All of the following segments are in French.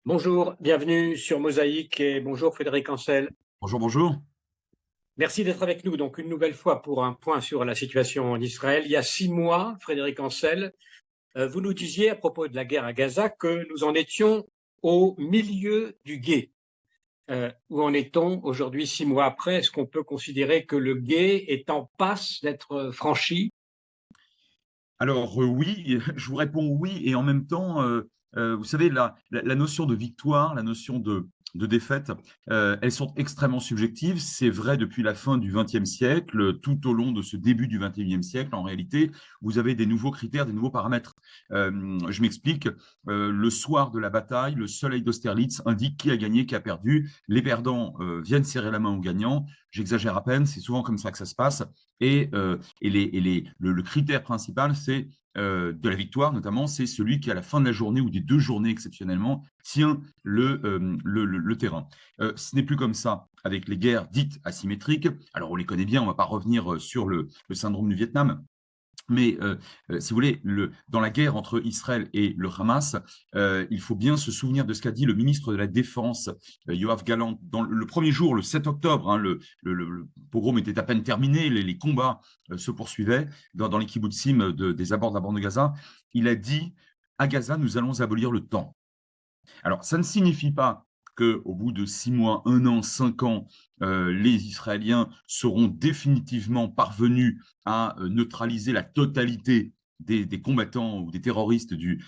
Bonjour, bienvenue sur Mosaïque et bonjour Frédéric Ancel. Bonjour, bonjour. Merci d'être avec nous donc une nouvelle fois pour un point sur la situation en Israël. Il y a 6 mois, Frédéric Ancel, vous nous disiez à propos de la guerre à Gaza que nous en étions au milieu du gué. Où en est-on aujourd'hui, 6 mois après? Est-ce qu'on peut considérer que le gué est en passe d'être franchi? Alors, oui, je vous réponds oui et en même temps, vous savez la notion de victoire, la notion de défaite, elles sont extrêmement subjectives. C'est vrai depuis la fin du XXe siècle, tout au long de ce début du XXIe siècle, en réalité, vous avez des nouveaux critères, des nouveaux paramètres. Je m'explique, le soir de la bataille, le soleil d'Austerlitz indique qui a gagné, qui a perdu. Les perdants, viennent serrer la main aux gagnants. J'exagère à peine, c'est souvent comme ça que ça se passe et le critère principal, c'est de la victoire notamment, c'est celui qui à la fin de la journée ou des 2 journées exceptionnellement tient le terrain. Ce n'est plus comme ça avec les guerres dites asymétriques. Alors on les connaît bien, on ne va pas revenir, sur le syndrome du Vietnam. Mais si vous voulez, dans la guerre entre Israël et le Hamas, il faut bien se souvenir de ce qu'a dit le ministre de la Défense, Yoav Gallant, dans le premier jour, le 7 octobre. Hein, le pogrom était à peine terminé, les combats se poursuivaient dans les kibbutzim des abords de la bande de Gaza. Il a dit, à Gaza, nous allons abolir le temps. Alors, ça ne signifie pas qu'au bout de 6 mois, 1 an, 5 ans, les Israéliens seront définitivement parvenus à neutraliser la totalité des combattants ou des terroristes du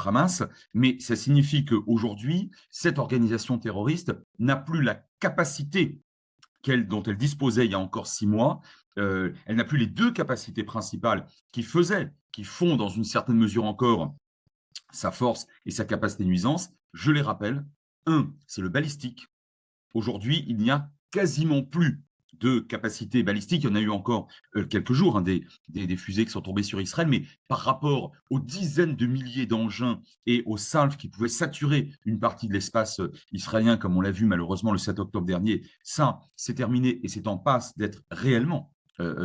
Hamas, mais ça signifie qu'aujourd'hui, cette organisation terroriste n'a plus la capacité dont elle disposait il y a encore 6 mois. Elle n'a plus les deux capacités principales qui font dans une certaine mesure encore sa force et sa capacité de nuisance. Je les rappelle, un, c'est le balistique. Aujourd'hui, il n'y a quasiment plus de capacité balistique. Il y en a eu encore quelques jours, hein, des fusées qui sont tombées sur Israël, mais par rapport aux dizaines de milliers d'engins et aux salves qui pouvaient saturer une partie de l'espace israélien, comme on l'a vu malheureusement le 7 octobre dernier, ça, c'est terminé et c'est en passe d'être réellement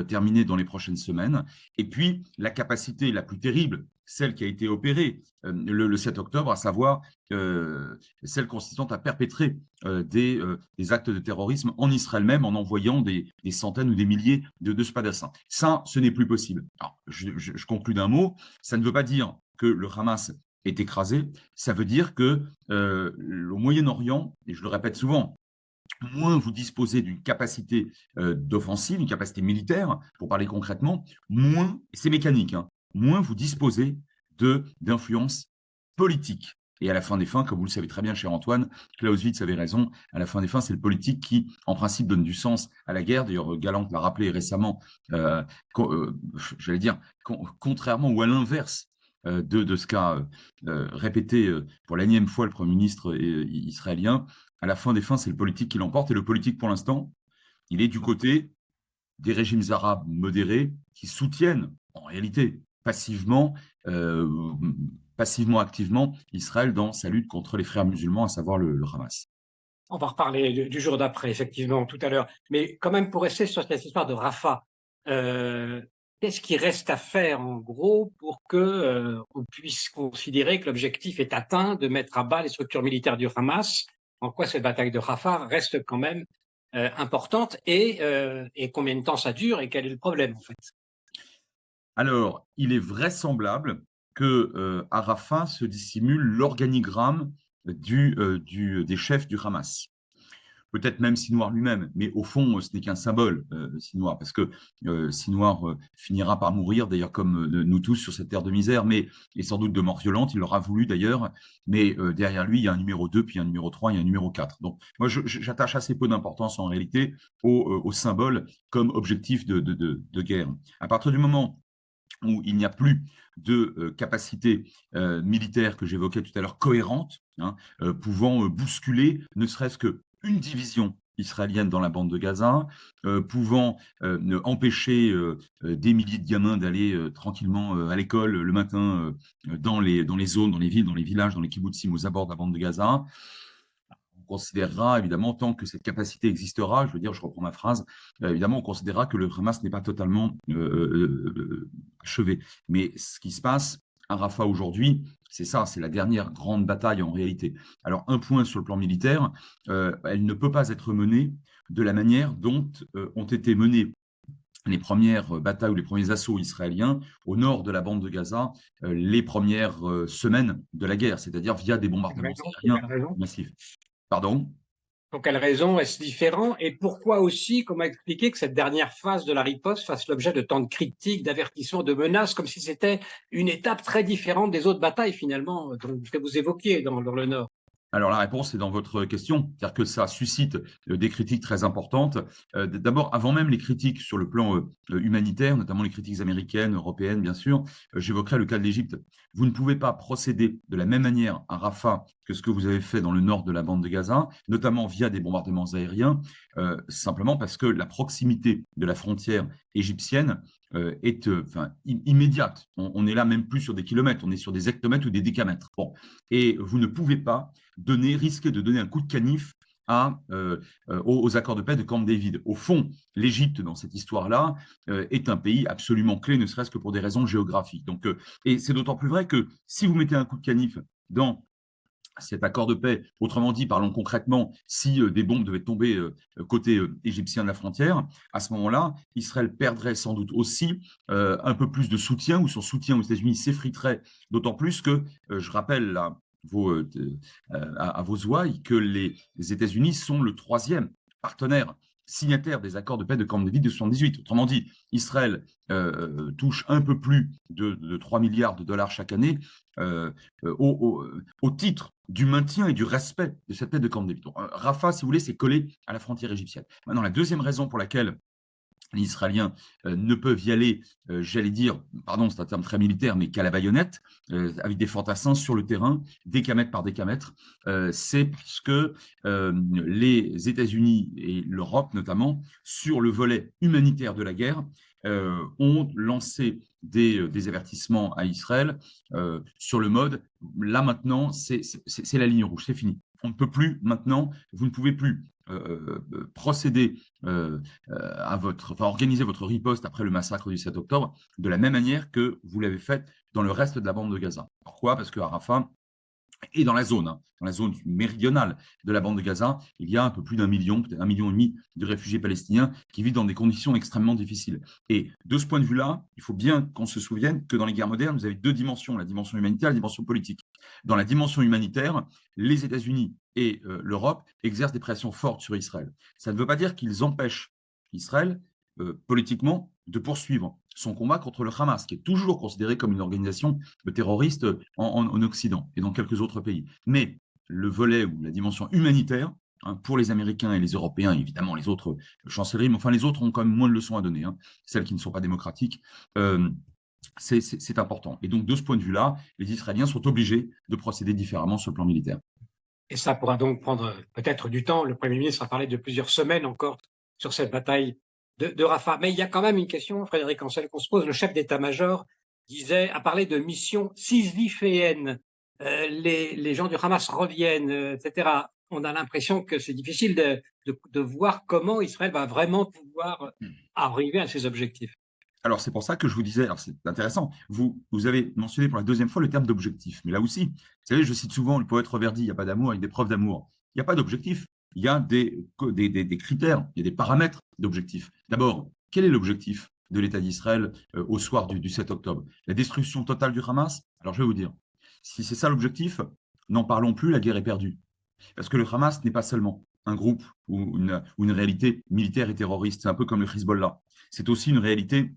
terminé dans les prochaines semaines. Et puis, la capacité la plus terrible, celle qui a été opérée le 7 octobre, à savoir celle consistant à perpétrer des actes de terrorisme en Israël même, en envoyant des centaines ou des milliers de spadassins. Ça, ce n'est plus possible. Alors, je conclus d'un mot, ça ne veut pas dire que le Hamas est écrasé, ça veut dire que au Moyen-Orient, et je le répète souvent, moins vous disposez d'une capacité d'offensive, une capacité militaire, pour parler concrètement, moins, c'est mécanique, hein, moins vous disposez d'influence politique. Et à la fin des fins, comme vous le savez très bien, cher Antoine, Clausewitz avait raison, à la fin des fins, c'est le politique qui, en principe, donne du sens à la guerre. D'ailleurs, Galland l'a rappelé récemment, euh, j'allais dire, contrairement ou à l'inverse de ce qu'a répété pour l'énième fois le Premier ministre israélien, à la fin des fins, c'est le politique qui l'emporte. Et le politique, pour l'instant, il est du côté des régimes arabes modérés qui soutiennent, en réalité, euh, passivement, activement, Israël dans sa lutte contre les frères musulmans, à savoir le Hamas. On va reparler du jour d'après, effectivement, tout à l'heure. Mais quand même, pour rester sur cette histoire de Rafah, euh, qu'est-ce qui reste à faire, en gros, pour que on puisse considérer que l'objectif est atteint de mettre à bas les structures militaires du Hamas? En quoi cette bataille de Rafah reste quand même importante et combien de temps ça dure et quel est le problème, en fait? Alors, il est vraisemblable que à Rafah se dissimule l'organigramme des chefs du Hamas. Peut-être même Sinwar lui-même, mais au fond, ce n'est qu'un symbole, Sinwar, parce que Sinwar finira par mourir, d'ailleurs, comme nous tous sur cette terre de misère, mais et sans doute de mort violente, il l'aura voulu d'ailleurs, mais derrière lui, il y a un numéro 2, puis un numéro 3, il y a un numéro 4. Donc, moi, j'attache assez peu d'importance en réalité au symbole comme objectif de guerre. À partir du moment où il n'y a plus de capacité militaire que j'évoquais tout à l'heure cohérente, hein, pouvant bousculer ne serait-ce qu'une division israélienne dans la bande de Gaza, pouvant empêcher des milliers de gamins d'aller tranquillement à l'école le matin dans les zones, dans les villes, dans les villages, dans les kibbutzim aux abords de la bande de Gaza. On considérera évidemment, tant que cette capacité existera, je veux dire, je reprends ma phrase, évidemment, on considérera que le Hamas n'est pas totalement achevé. Mais ce qui se passe, à Rafah aujourd'hui, c'est ça, c'est la dernière grande bataille en réalité. Alors, un point sur le plan militaire, elle ne peut pas être menée de la manière dont ont été menées les premières batailles ou les premiers assauts israéliens au nord de la bande de Gaza, les premières semaines de la guerre, c'est-à-dire via des bombardements Pour aériens quelle raison? massifs. Pardon? Pour quelle raison est-ce différent? Et pourquoi aussi, comment expliquer que cette dernière phase de la riposte fasse l'objet de tant de critiques, d'avertissements, de menaces, comme si c'était une étape très différente des autres batailles finalement que vous évoquiez dans le Nord? Alors la réponse est dans votre question, c'est-à-dire que ça suscite des critiques très importantes. D'abord, avant même les critiques sur le plan humanitaire, notamment les critiques américaines, européennes, bien sûr, j'évoquerai le cas de l'Égypte. Vous ne pouvez pas procéder de la même manière à Rafah que ce que vous avez fait dans le nord de la bande de Gaza, notamment via des bombardements aériens, simplement parce que la proximité de la frontière égyptienne est immédiate. On est là même plus sur des kilomètres, on est sur des hectomètres ou des décamètres. Bon. Et vous ne pouvez pas risquer de donner un coup de canif aux accords de paix de Camp David. Au fond, l'Égypte, dans cette histoire-là, est un pays absolument clé, ne serait-ce que pour des raisons géographiques. Donc, et c'est d'autant plus vrai que si vous mettez un coup de canif dans cet accord de paix, autrement dit, parlons concrètement, si des bombes devaient tomber côté égyptien de la frontière, à ce moment-là, Israël perdrait sans doute aussi un peu plus de soutien, ou son soutien aux États-Unis s'effriterait, d'autant plus que, je rappelle là, à vos ouailles, que les États-Unis sont le troisième partenaire signataire des accords de paix de Camp David de 1978. Autrement dit, Israël touche un peu plus de 3 milliards de dollars chaque année au titre du maintien et du respect de cette paix de Camp David. Rafah, si vous voulez, c'est collé à la frontière égyptienne. Maintenant, la deuxième raison pour laquelle les Israéliens ne peuvent y aller, j'allais dire, pardon, c'est un terme très militaire, mais qu'à la baïonnette, avec des fantassins sur le terrain, décamètre par décamètre, c'est parce que les États-Unis et l'Europe, notamment, sur le volet humanitaire de la guerre, ont lancé des avertissements à Israël sur le mode, là maintenant, c'est la ligne rouge, c'est fini. On ne peut plus maintenant, vous ne pouvez plus procéder organiser votre riposte après le massacre du 7 octobre de la même manière que vous l'avez fait dans le reste de la bande de Gaza. Pourquoi? Parce qu'à Rafah, et dans la zone méridionale de la bande de Gaza, il y a un peu plus d'1 million, peut-être 1,5 million de réfugiés palestiniens qui vivent dans des conditions extrêmement difficiles. Et de ce point de vue-là, il faut bien qu'on se souvienne que dans les guerres modernes, vous avez deux dimensions, la dimension humanitaire et la dimension politique. Dans la dimension humanitaire, les États-Unis et l'Europe exercent des pressions fortes sur Israël. Ça ne veut pas dire qu'ils empêchent Israël, politiquement, de poursuivre son combat contre le Hamas, qui est toujours considéré comme une organisation terroriste en Occident et dans quelques autres pays. Mais le volet ou la dimension humanitaire, pour les Américains et les Européens, évidemment les autres chancelleries, mais enfin les autres ont quand même moins de leçons à donner, celles qui ne sont pas démocratiques, c'est important. Et donc de ce point de vue-là, les Israéliens sont obligés de procéder différemment sur le plan militaire. Et ça pourra donc prendre peut-être du temps. Le Premier ministre a parlé de plusieurs semaines encore sur cette bataille de Rafah. Mais il y a quand même une question, Frédéric Ancel, qu'on se pose. Le chef d'état-major a parlé de mission sisyphéenne. Les gens du Hamas reviennent, etc. On a l'impression que c'est difficile de voir comment Israël va vraiment pouvoir arriver à ses objectifs. Alors, c'est pour ça que je vous disais, alors c'est intéressant, vous avez mentionné pour la deuxième fois le terme d'objectif. Mais là aussi, vous savez, je cite souvent le poète Reverdy, il n'y a pas d'amour avec des preuves d'amour. Il n'y a pas d'objectif, il y a des critères, il y a des paramètres d'objectif. D'abord, quel est l'objectif de l'État d'Israël au soir du 7 octobre? La destruction totale du Hamas? Alors, je vais vous dire, si c'est ça l'objectif, n'en parlons plus, la guerre est perdue. Parce que le Hamas n'est pas seulement un groupe ou une réalité militaire et terroriste, c'est un peu comme le Hezbollah. C'est aussi une réalité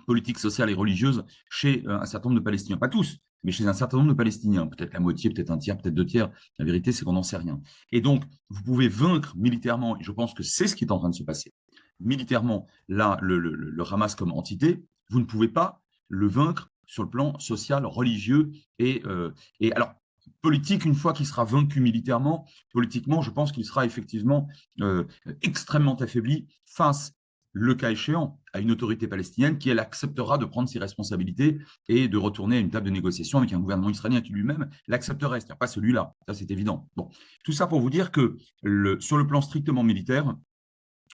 politique, sociale et religieuse chez un certain nombre de Palestiniens. Pas tous, mais chez un certain nombre de Palestiniens. Peut-être la moitié, peut-être un tiers, peut-être 2 tiers. La vérité, c'est qu'on n'en sait rien. Et donc, vous pouvez vaincre militairement, et je pense que c'est ce qui est en train de se passer. Militairement, là, le Hamas comme entité, vous ne pouvez pas le vaincre sur le plan social, religieux et alors, politique, une fois qu'il sera vaincu militairement, politiquement, je pense qu'il sera effectivement extrêmement affaibli face, le cas échéant, à une autorité palestinienne qui, elle, acceptera de prendre ses responsabilités et de retourner à une table de négociation avec un gouvernement israélien qui lui-même l'accepterait, c'est-à-dire pas celui-là, ça c'est évident. Bon, tout ça pour vous dire que sur le plan strictement militaire,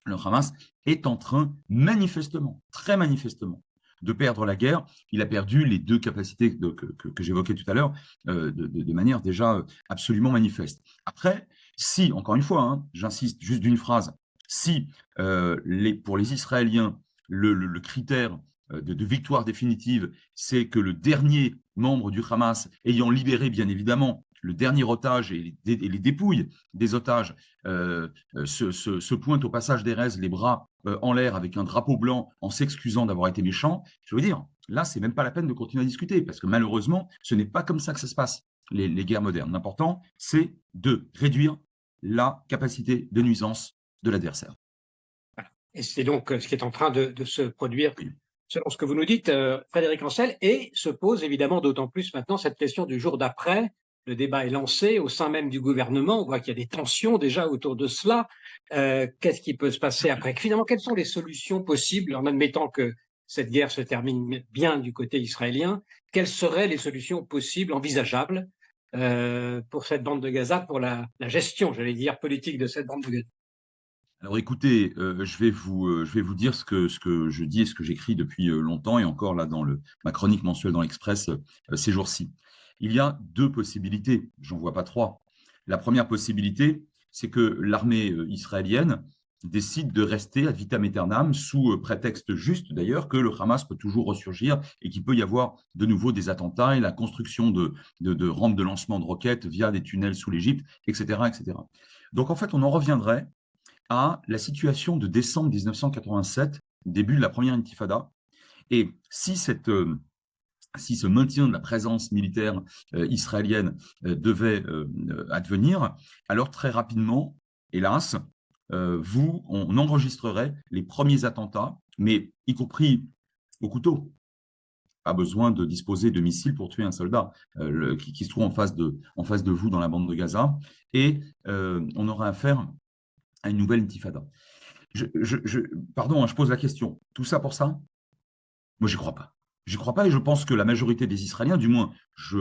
le Hamas est en train, manifestement, très manifestement, de perdre la guerre, il a perdu les deux capacités que j'évoquais tout à l'heure de manière déjà absolument manifeste. Après, si, encore une fois, hein, j'insiste juste d'une phrase, si pour les Israéliens, le critère de victoire définitive, c'est que le dernier membre du Hamas, ayant libéré bien évidemment le dernier otage et les dépouilles des otages, se pointe au passage d'Erez, les bras en l'air avec un drapeau blanc en s'excusant d'avoir été méchant, je veux dire, là, c'est même pas la peine de continuer à discuter, parce que malheureusement, ce n'est pas comme ça que ça se passe, les guerres modernes. L'important, c'est de réduire la capacité de nuisance de l'adversaire. Et c'est donc ce qui est en train de se produire, selon ce que vous nous dites, Frédéric Ancel, et se pose évidemment d'autant plus maintenant cette question du jour d'après. Le débat est lancé au sein même du gouvernement. On voit qu'il y a des tensions déjà autour de cela. Qu'est-ce qui peut se passer après? Finalement, quelles sont les solutions possibles en admettant que cette guerre se termine bien du côté israélien? Quelles seraient les solutions possibles, envisageables pour cette bande de Gaza, pour la gestion, j'allais dire, politique de cette bande de Gaza? Alors écoutez, je vais vous dire ce que je dis et ce que j'écris depuis longtemps, et encore là dans ma chronique mensuelle dans l'Express ces jours-ci. Il y a deux possibilités, j'en vois pas trois. La première possibilité, c'est que l'armée israélienne décide de rester ad vitam aeternam, sous prétexte juste d'ailleurs que le Hamas peut toujours ressurgir et qu'il peut y avoir de nouveau des attentats et la construction de rampes de lancement de roquettes via des tunnels sous l'Égypte, etc., etc. Donc en fait, on en reviendrait à la situation de décembre 1987, début de la première intifada. Et si ce maintien de la présence militaire israélienne devait advenir, alors très rapidement, hélas, on enregistrerait les premiers attentats, mais y compris au couteau. Pas besoin de disposer de missiles pour tuer un soldat qui se trouve en face de vous dans la bande de Gaza. Et on aura affaire à une nouvelle intifada. Pardon, hein, je pose la question. Tout ça pour ça? Moi, j'y crois pas. J'y crois pas, et je pense que la majorité des Israéliens, du moins, je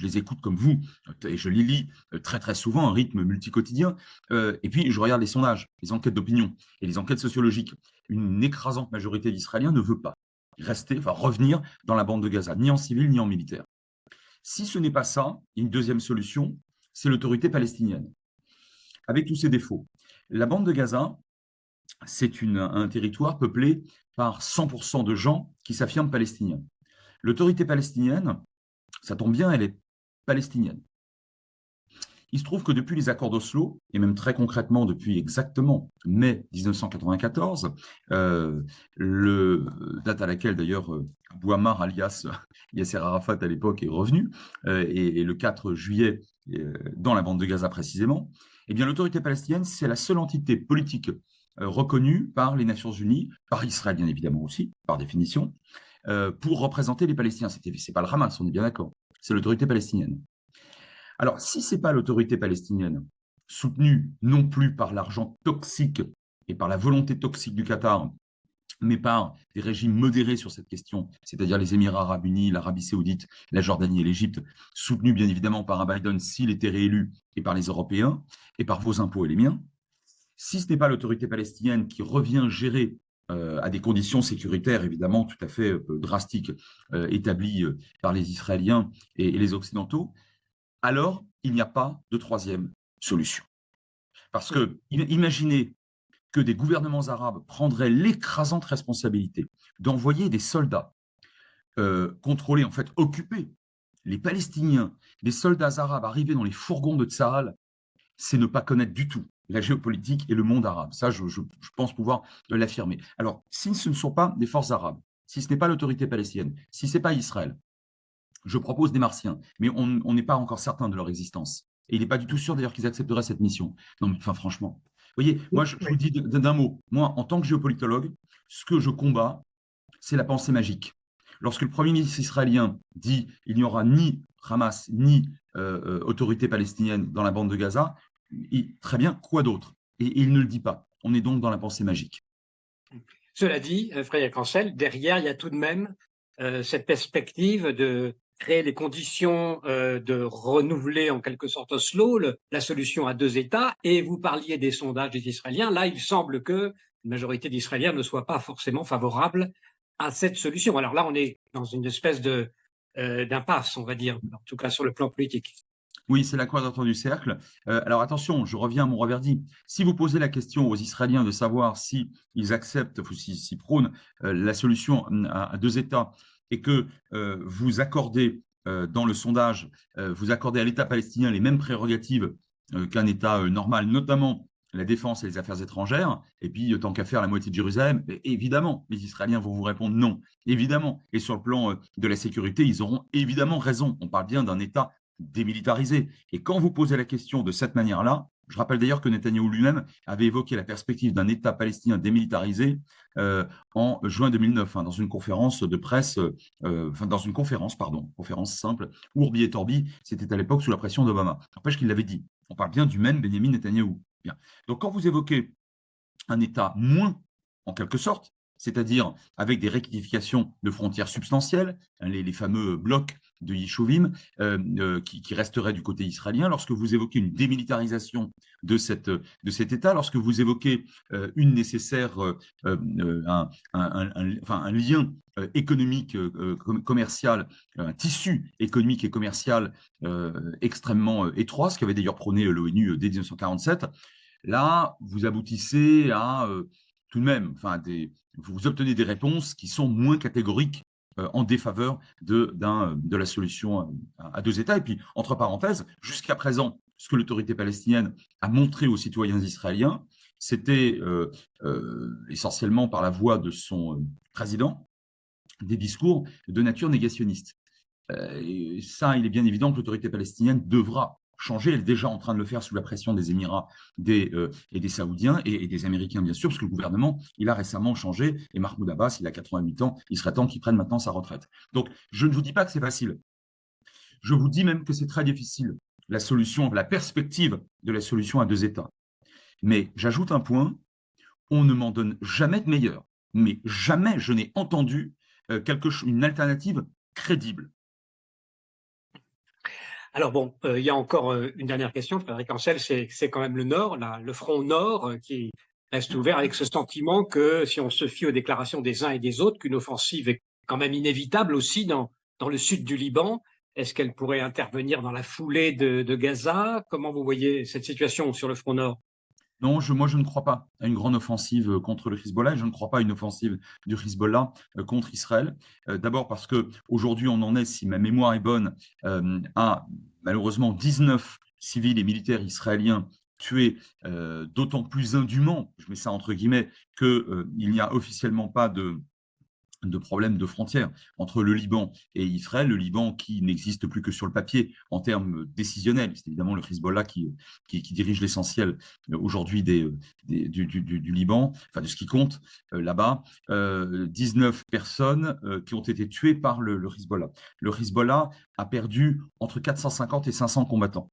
les écoute comme vous, et je les lis très très souvent, un rythme multi-quotidien, et puis je regarde les sondages, les enquêtes d'opinion et les enquêtes sociologiques. Une écrasante majorité d'Israéliens ne veut pas revenir dans la bande de Gaza, ni en civil ni en militaire. Si ce n'est pas ça, une deuxième solution, c'est l'autorité palestinienne, avec tous ses défauts. La bande de Gaza, c'est un territoire peuplé par 100% de gens qui s'affirment palestiniens. L'autorité palestinienne, ça tombe bien, elle est palestinienne. Il se trouve que depuis les accords d'Oslo, et même très concrètement depuis exactement mai 1994, date à laquelle d'ailleurs Bouammar alias Yasser Arafat à l'époque est revenu, et le 4 juillet dans la bande de Gaza précisément, eh bien l'autorité palestinienne, c'est la seule entité politique reconnue par les Nations Unies, par Israël bien évidemment aussi, par définition, pour représenter les Palestiniens. C'est pas le Hamas, on est bien d'accord, c'est l'autorité palestinienne. Alors, si ce n'est pas l'autorité palestinienne, soutenue non plus par l'argent toxique et par la volonté toxique du Qatar, mais par des régimes modérés sur cette question, c'est-à-dire les Émirats arabes unis, l'Arabie saoudite, la Jordanie et l'Égypte, soutenus bien évidemment par un Biden s'il était réélu, et par les Européens, et par vos impôts et les miens, si ce n'est pas l'autorité palestinienne qui revient gérer à des conditions sécuritaires évidemment tout à fait drastiques, établies par les Israéliens et les Occidentaux, alors il n'y a pas de troisième solution. Parce que imaginez que des gouvernements arabes prendraient l'écrasante responsabilité d'envoyer des soldats contrôler, en fait occuper les Palestiniens, des soldats arabes arrivés dans les fourgons de Tsahal, c'est ne pas connaître du tout la géopolitique et le monde arabe. Ça, je pense pouvoir l'affirmer. Alors, si ce ne sont pas des forces arabes, si ce n'est pas l'autorité palestinienne, si ce n'est pas Israël, je propose des Martiens, mais on n'est pas encore certain de leur existence. Et il n'est pas du tout sûr d'ailleurs qu'ils accepteraient cette mission. Non, mais enfin, franchement. Vous voyez, moi, je vous dis d'un mot. Moi, en tant que géopolitologue, ce que je combats, c'est la pensée magique. Lorsque le Premier ministre israélien dit il n'y aura ni Hamas, ni autorité palestinienne dans la bande de Gaza, très bien, quoi d'autre? Et il ne le dit pas. On est donc dans la pensée magique. Cela dit, Frédéric Ancel, derrière, il y a tout de même cette perspective de créer les conditions de renouveler en quelque sorte Oslo, la solution à deux États. Et vous parliez des sondages des Israéliens. Là, il semble que la majorité d'Israéliens ne soit pas forcément favorable à cette solution. Alors là, on est dans une espèce d'impasse, on va dire, en tout cas sur le plan politique. Oui, c'est la quadrature du cercle. Alors attention, je reviens à mon Reverdy. Si vous posez la question aux Israéliens de savoir si ils acceptent ou s'ils prônent la solution à deux États et que vous accordez dans le sondage, vous accordez à l'État palestinien les mêmes prérogatives qu'un État normal, notamment la défense et les affaires étrangères, et puis tant qu'à faire la moitié de Jérusalem, évidemment, les Israéliens vont vous répondre non, évidemment. Et sur le plan de la sécurité, ils auront évidemment raison. On parle bien d'un État démilitarisé. Et quand vous posez la question de cette manière-là, je rappelle d'ailleurs que Netanyahou lui-même avait évoqué la perspective d'un État palestinien démilitarisé en juin 2009, dans une conférence de presse, conférence simple, Ourbi et Torbi, c'était à l'époque sous la pression d'Obama. N'empêche qu'il l'avait dit. On parle bien du même Benjamin Netanyahou. Bien. Donc quand vous évoquez un État moins, en quelque sorte, c'est-à-dire avec des rectifications de frontières substantielles, les fameux blocs de Yishouvim qui resteraient du côté israélien, lorsque vous évoquez une démilitarisation de cet État, lorsque vous évoquez une nécessaire, un lien économique, commercial, un tissu économique et commercial extrêmement étroit, ce qu'avait d'ailleurs prôné l'ONU dès 1947, là, vous aboutissez à tout de même, vous obtenez des réponses qui sont moins catégoriques en défaveur de la solution à deux États. Et puis, entre parenthèses, jusqu'à présent, ce que l'autorité palestinienne a montré aux citoyens israéliens, c'était essentiellement par la voix de son président, des discours de nature négationniste. Et ça, il est bien évident que l'autorité palestinienne devra changer. Elle est déjà en train de le faire sous la pression des Émirats et des Saoudiens et des Américains, bien sûr, parce que le gouvernement, il a récemment changé. Et Mahmoud Abbas, il a 88 ans, il serait temps qu'il prenne maintenant sa retraite. Donc, je ne vous dis pas que c'est facile. Je vous dis même que c'est très difficile, la solution, la perspective de la solution à deux États. Mais j'ajoute un point, on ne m'en donne jamais de meilleur. Mais jamais je n'ai entendu une alternative crédible. Alors bon, il y a encore une dernière question, Frédéric Ancel, c'est quand même le Nord, le front Nord qui reste ouvert avec ce sentiment que si on se fie aux déclarations des uns et des autres, qu'une offensive est quand même inévitable aussi dans le sud du Liban. Est-ce qu'elle pourrait intervenir dans la foulée de Gaza? Comment vous voyez cette situation sur le front Nord? Non, moi je ne crois pas à une grande offensive contre le Hezbollah et je ne crois pas à une offensive du Hezbollah contre Israël. D'abord parce que aujourd'hui on en est, si ma mémoire est bonne, à malheureusement 19 civils et militaires israéliens tués d'autant plus indûment, je mets ça entre guillemets, qu'il n'y a officiellement pas de problèmes de frontières entre le Liban et Israël, le Liban qui n'existe plus que sur le papier en termes décisionnels. C'est évidemment le Hezbollah qui dirige l'essentiel aujourd'hui du Liban, enfin de ce qui compte là-bas. 19 personnes qui ont été tuées par le Hezbollah. Le Hezbollah a perdu entre 450 et 500 combattants,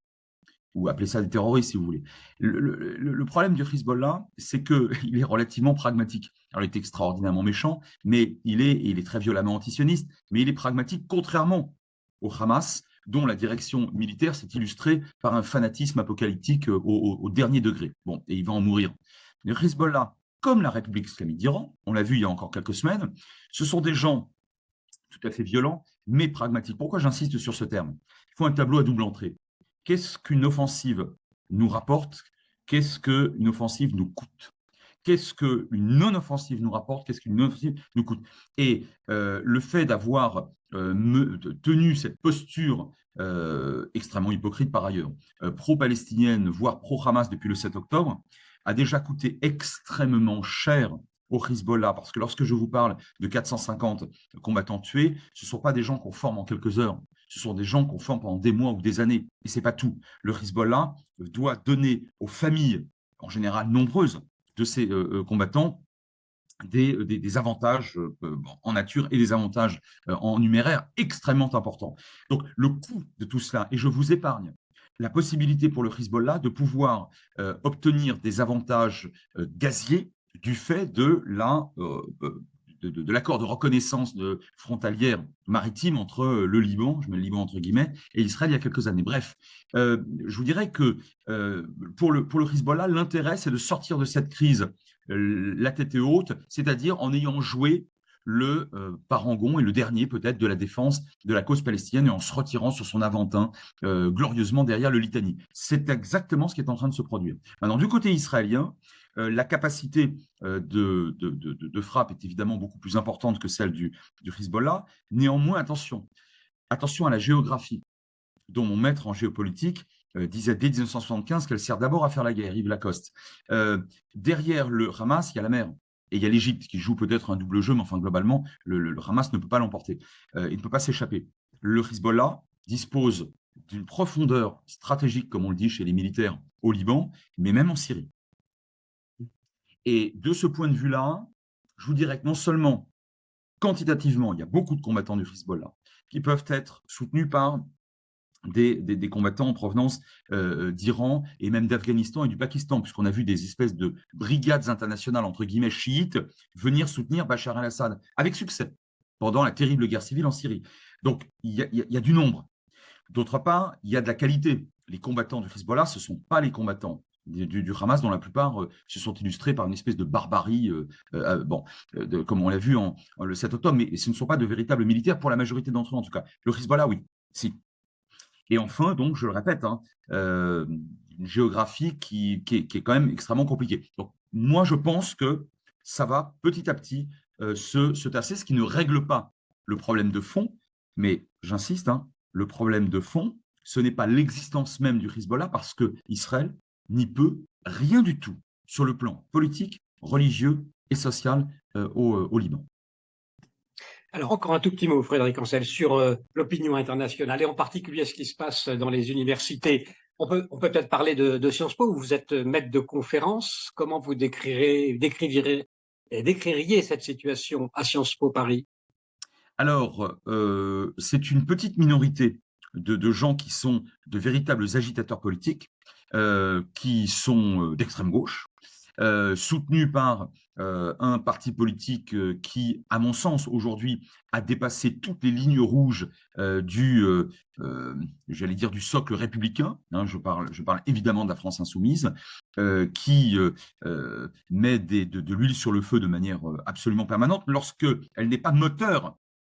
ou appelez ça des terroristes si vous voulez. Le problème du Hezbollah, c'est qu'il est relativement pragmatique. Alors, il est extraordinairement méchant, mais il est très violemment antisioniste, mais il est pragmatique, contrairement au Hamas, dont la direction militaire s'est illustrée par un fanatisme apocalyptique au dernier degré. Bon, et il va en mourir. Le Hezbollah, comme la République islamique d'Iran, on l'a vu il y a encore quelques semaines, ce sont des gens tout à fait violents, mais pragmatiques. Pourquoi j'insiste sur ce terme? Il faut un tableau à double entrée. Qu'est-ce qu'une offensive nous rapporte? Qu'est-ce qu'une offensive nous coûte? Qu'est-ce qu'une non-offensive nous rapporte? Qu'est-ce qu'une non-offensive nous coûte? Et le fait d'avoir tenu cette posture extrêmement hypocrite par ailleurs, pro-palestinienne, voire pro-Hamas depuis le 7 octobre, a déjà coûté extrêmement cher au Hezbollah, parce que lorsque je vous parle de 450 combattants tués, ce ne sont pas des gens qu'on forme en quelques heures, ce sont des gens qu'on forme pendant des mois ou des années, et ce n'est pas tout. Le Hezbollah doit donner aux familles, en général nombreuses, de ces combattants des avantages en nature et des avantages en numéraire extrêmement importants. Donc le coût de tout cela, et je vous épargne la possibilité pour le Hezbollah de pouvoir obtenir des avantages gaziers du fait de l'accord de reconnaissance frontalière maritime entre le Liban, je mets le Liban entre guillemets, et Israël il y a quelques années. Bref, je vous dirais que pour le Hezbollah, l'intérêt, c'est de sortir de cette crise la tête haute, c'est-à-dire en ayant joué parangon et le dernier peut-être de la défense de la cause palestinienne et en se retirant sur son Aventin glorieusement derrière le Litanie. C'est exactement ce qui est en train de se produire. Maintenant, du côté israélien, la capacité de frappe est évidemment beaucoup plus importante que celle du Hezbollah. Néanmoins, attention à la géographie, dont mon maître en géopolitique disait dès 1975 qu'elle sert d'abord à faire la guerre, Yves Lacoste. Derrière le Hamas, il y a la mer. Et il y a l'Égypte qui joue peut-être un double jeu, mais enfin globalement, le Hamas ne peut pas l'emporter. Il ne peut pas s'échapper. Le Hezbollah dispose d'une profondeur stratégique, comme on le dit chez les militaires, au Liban, mais même en Syrie. Et de ce point de vue-là, je vous dirais que non seulement quantitativement, il y a beaucoup de combattants du Hezbollah qui peuvent être soutenus par des combattants en provenance d'Iran et même d'Afghanistan et du Pakistan, puisqu'on a vu des espèces de brigades internationales, entre guillemets, chiites, venir soutenir Bachar el-Assad, avec succès, pendant la terrible guerre civile en Syrie. Donc, il y a du nombre. D'autre part, il y a de la qualité. Les combattants du Hezbollah, ce ne sont pas les combattants du Hamas, dont la plupart se sont illustrés par une espèce de barbarie, comme on l'a vu le 7 octobre, mais ce ne sont pas de véritables militaires pour la majorité d'entre eux, en tout cas. Le Hezbollah, oui, si. Et enfin, donc, je le répète, une géographie qui est quand même extrêmement compliquée. Donc, moi, je pense que ça va petit à petit se tasser, ce qui ne règle pas le problème de fond, mais j'insiste, le problème de fond, ce n'est pas l'existence même du Hezbollah, parce que Israël n'y peut rien du tout sur le plan politique, religieux et social au Liban. Alors, encore un tout petit mot, Frédéric Ancel, sur l'opinion internationale et en particulier ce qui se passe dans les universités. On peut peut-être parler de Sciences Po, où vous êtes maître de conférence. Comment vous décririez cette situation à Sciences Po Paris? Alors, c'est une petite minorité de gens qui sont de véritables agitateurs politiques, qui sont d'extrême gauche, soutenus par un parti politique qui, à mon sens, aujourd'hui, a dépassé toutes les lignes rouges j'allais dire, du socle républicain. Je parle évidemment de la France insoumise, qui met de l'huile sur le feu de manière absolument permanente, lorsqu'elle n'est pas moteur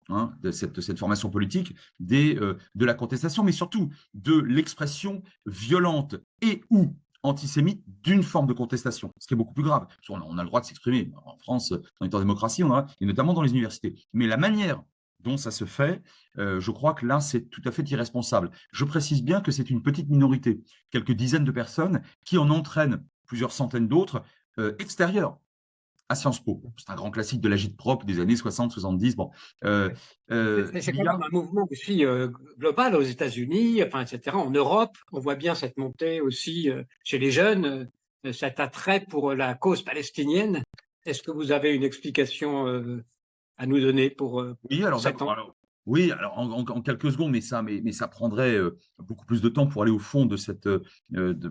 de cette formation politique, de la contestation, mais surtout de l'expression violente et ou antisémite d'une forme de contestation, ce qui est beaucoup plus grave. On a le droit de s'exprimer. En France, on est en démocratie, et notamment dans les universités. Mais la manière dont ça se fait, je crois que là, c'est tout à fait irresponsable. Je précise bien que c'est une petite minorité, quelques dizaines de personnes, qui en entraînent plusieurs centaines d'autres extérieures à Sciences Po. C'est un grand classique de l'agit-prop des années 60-70. Bon, c'est quand même un mouvement aussi global aux États-Unis, etc. En Europe, on voit bien cette montée aussi chez les jeunes, cet attrait pour la cause palestinienne. Est-ce que vous avez une explication à nous donner pour oui, alors, cet an? Oui, alors en quelques secondes, mais ça prendrait beaucoup plus de temps pour aller au fond de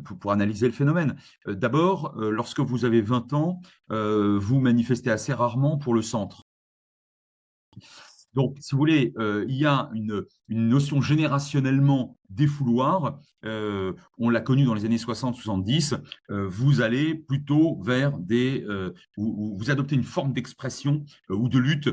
pour analyser le phénomène. D'abord, lorsque vous avez 20 ans, vous manifestez assez rarement pour le centre. Donc, si vous voulez, il y a une notion générationnellement défouloir. On l'a connu dans les années 60-70. Vous allez plutôt vers vous adoptez une forme d'expression ou de lutte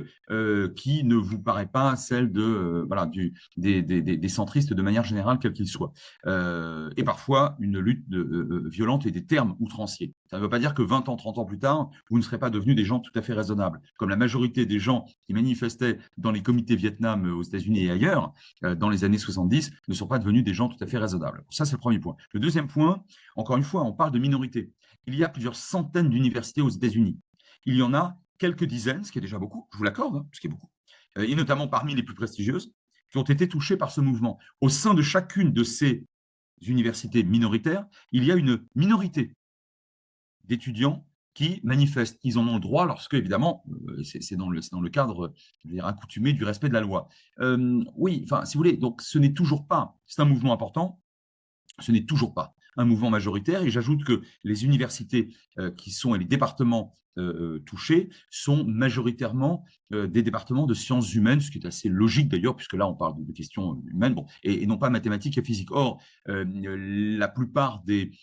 qui ne vous paraît pas celle des centristes de manière générale, quels qu'ils soient. Et parfois, une lutte violente et des termes outranciers. Ça ne veut pas dire que 20 ans, 30 ans plus tard, vous ne serez pas devenus des gens tout à fait raisonnables. Comme la majorité des gens qui manifestaient dans les comités Vietnam aux États-Unis et ailleurs, dans les années 70, ne sont pas devenus des gens tout à fait raisonnables. Ça, c'est le premier point. Le deuxième point, encore une fois, on parle de minorité. Il y a plusieurs centaines d'universités aux États-Unis. Il y en a quelques dizaines, ce qui est déjà beaucoup, je vous l'accorde, ce qui est beaucoup, et notamment parmi les plus prestigieuses, qui ont été touchées par ce mouvement. Au sein de chacune de ces universités minoritaires, il y a une minorité d'étudiants qui manifestent. Ils en ont le droit lorsque, évidemment, c'est dans le cadre accoutumé du respect de la loi. Oui, enfin, si vous voulez, donc ce n'est toujours pas, c'est un mouvement important, ce n'est toujours pas un mouvement majoritaire. Et j'ajoute que les universités et les départements touchés sont majoritairement des départements de sciences humaines, ce qui est assez logique d'ailleurs, puisque là on parle de questions humaines, et non pas mathématiques et physiques. Or, la plupart des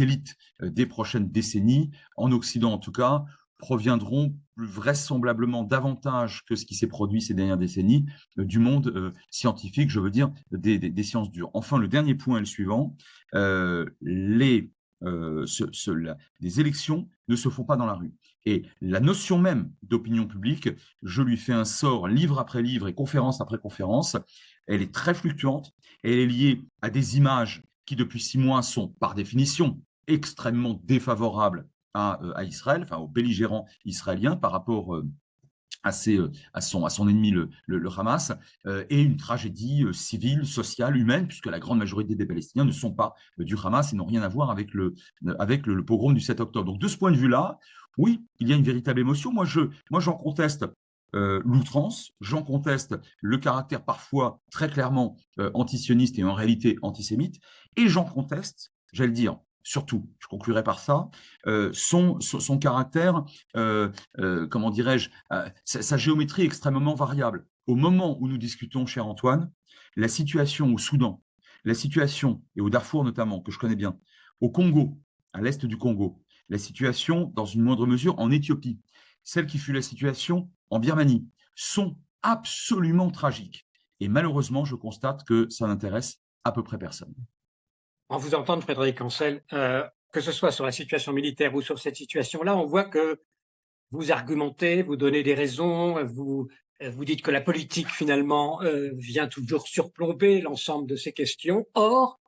élites des prochaines décennies, en Occident en tout cas, proviendront vraisemblablement davantage que ce qui s'est produit ces dernières décennies du monde scientifique, je veux dire des sciences dures. Enfin, le dernier point est le suivant. Les élections ne se font pas dans la rue. Et la notion même d'opinion publique, je lui fais un sort livre après livre et conférence après conférence, elle est très fluctuante, elle est liée à des images qui depuis 6 mois sont par définition extrêmement défavorables à Israël, enfin aux belligérants israéliens par rapport à son ennemi, le Hamas, et une tragédie civile, sociale, humaine, puisque la grande majorité des Palestiniens ne sont pas du Hamas et n'ont rien à voir avec le pogrom du 7 octobre. Donc de ce point de vue-là, oui, il y a une véritable émotion. Moi, j'en conteste l'outrance, j'en conteste le caractère parfois très clairement antisioniste et en réalité antisémite, et j'en conteste, j'allais dire, surtout, je conclurai par ça, son caractère, comment dirais-je, sa géométrie extrêmement variable. Au moment où nous discutons, cher Antoine, la situation au Soudan, la situation, et au Darfour notamment, que je connais bien, au Congo, à l'est du Congo, la situation, dans une moindre mesure, en Éthiopie, celle qui fut la situation en Birmanie, sont absolument tragiques. Et malheureusement, je constate que ça n'intéresse à peu près personne. En vous entendant, Frédéric Ancel, que ce soit sur la situation militaire ou sur cette situation-là, on voit que vous argumentez, vous donnez des raisons, vous dites que la politique, finalement, vient toujours surplomber l'ensemble de ces questions. Or,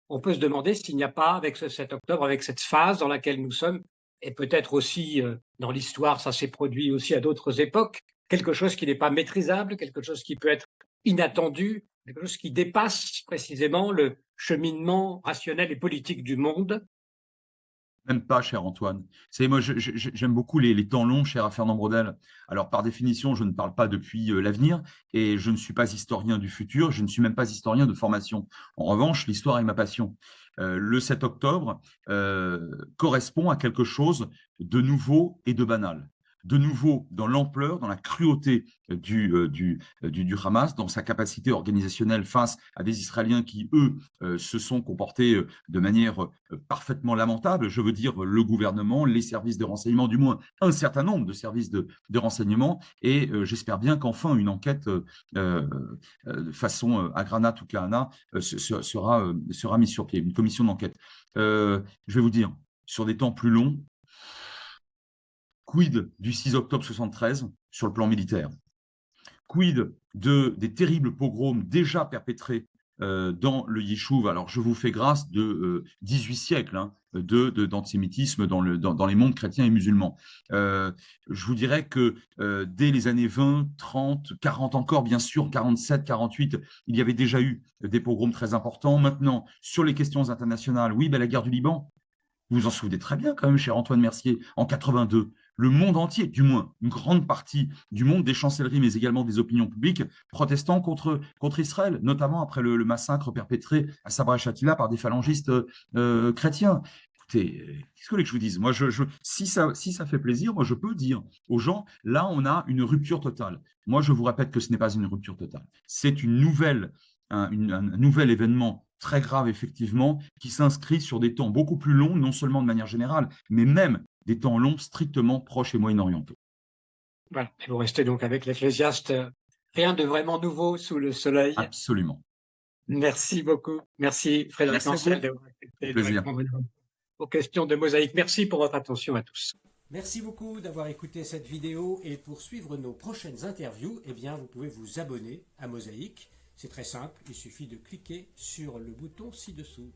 on peut se demander s'il n'y a pas, avec ce 7 octobre, avec cette phase dans laquelle nous sommes, et peut-être aussi dans l'histoire, ça s'est produit aussi à d'autres époques, quelque chose qui n'est pas maîtrisable, quelque chose qui peut être inattendu, quelque chose qui dépasse précisément le cheminement rationnel et politique du monde. Même pas, cher Antoine. C'est moi, j'aime beaucoup les temps longs, cher à Fernand Braudel. Alors, par définition, je ne parle pas depuis l'avenir et je ne suis pas historien du futur. Je ne suis même pas historien de formation. En revanche, l'histoire est ma passion. Le 7 octobre correspond à quelque chose de nouveau et de banal. De nouveau dans l'ampleur, dans la cruauté du Hamas, dans sa capacité organisationnelle face à des Israéliens qui, eux, se sont comportés de manière parfaitement lamentable. Je veux dire, le gouvernement, les services de renseignement, du moins un certain nombre de services de renseignement. Et j'espère bien qu'enfin une enquête façon Agranat ou Kahana sera mise sur pied, une commission d'enquête. Je vais vous dire, sur des temps plus longs, quid du 6 octobre 73 sur le plan militaire? Quid des terribles pogroms déjà perpétrés dans le Yishuv? Alors, je vous fais grâce de 18 siècles hein, d'antisémitisme dans les mondes chrétiens et musulmans. Je vous dirais que dès les années 20, 30, 40 encore, bien sûr, 47, 48, il y avait déjà eu des pogroms très importants. Maintenant, sur les questions internationales, oui, ben, la guerre du Liban, vous vous en souvenez très bien quand même, cher Antoine Mercier, en 82, le monde entier, du moins une grande partie du monde, des chancelleries, mais également des opinions publiques, protestant contre Israël, notamment après le massacre perpétré à Sabra et Shatila par des phalangistes chrétiens. Écoutez, qu'est-ce que vous voulez que je vous dise? Moi, si ça fait plaisir, moi, je peux dire aux gens, là, on a une rupture totale. Moi, je vous répète que ce n'est pas une rupture totale. C'est un nouvel événement très grave, effectivement, qui s'inscrit sur des temps beaucoup plus longs, non seulement de manière générale, mais même des temps longs strictement proches et moyen-orientaux. Voilà. Et vous restez donc avec l'Ecclésiaste. Rien de vraiment nouveau sous le soleil. Absolument. Merci beaucoup. Merci Frédéric Ancel d'avoir accepté de répondre aux questions de Mosaïque. Merci pour votre attention à tous. Merci beaucoup d'avoir écouté cette vidéo et pour suivre nos prochaines interviews, eh bien, vous pouvez vous abonner à Mosaïque. C'est très simple, il suffit de cliquer sur le bouton ci-dessous.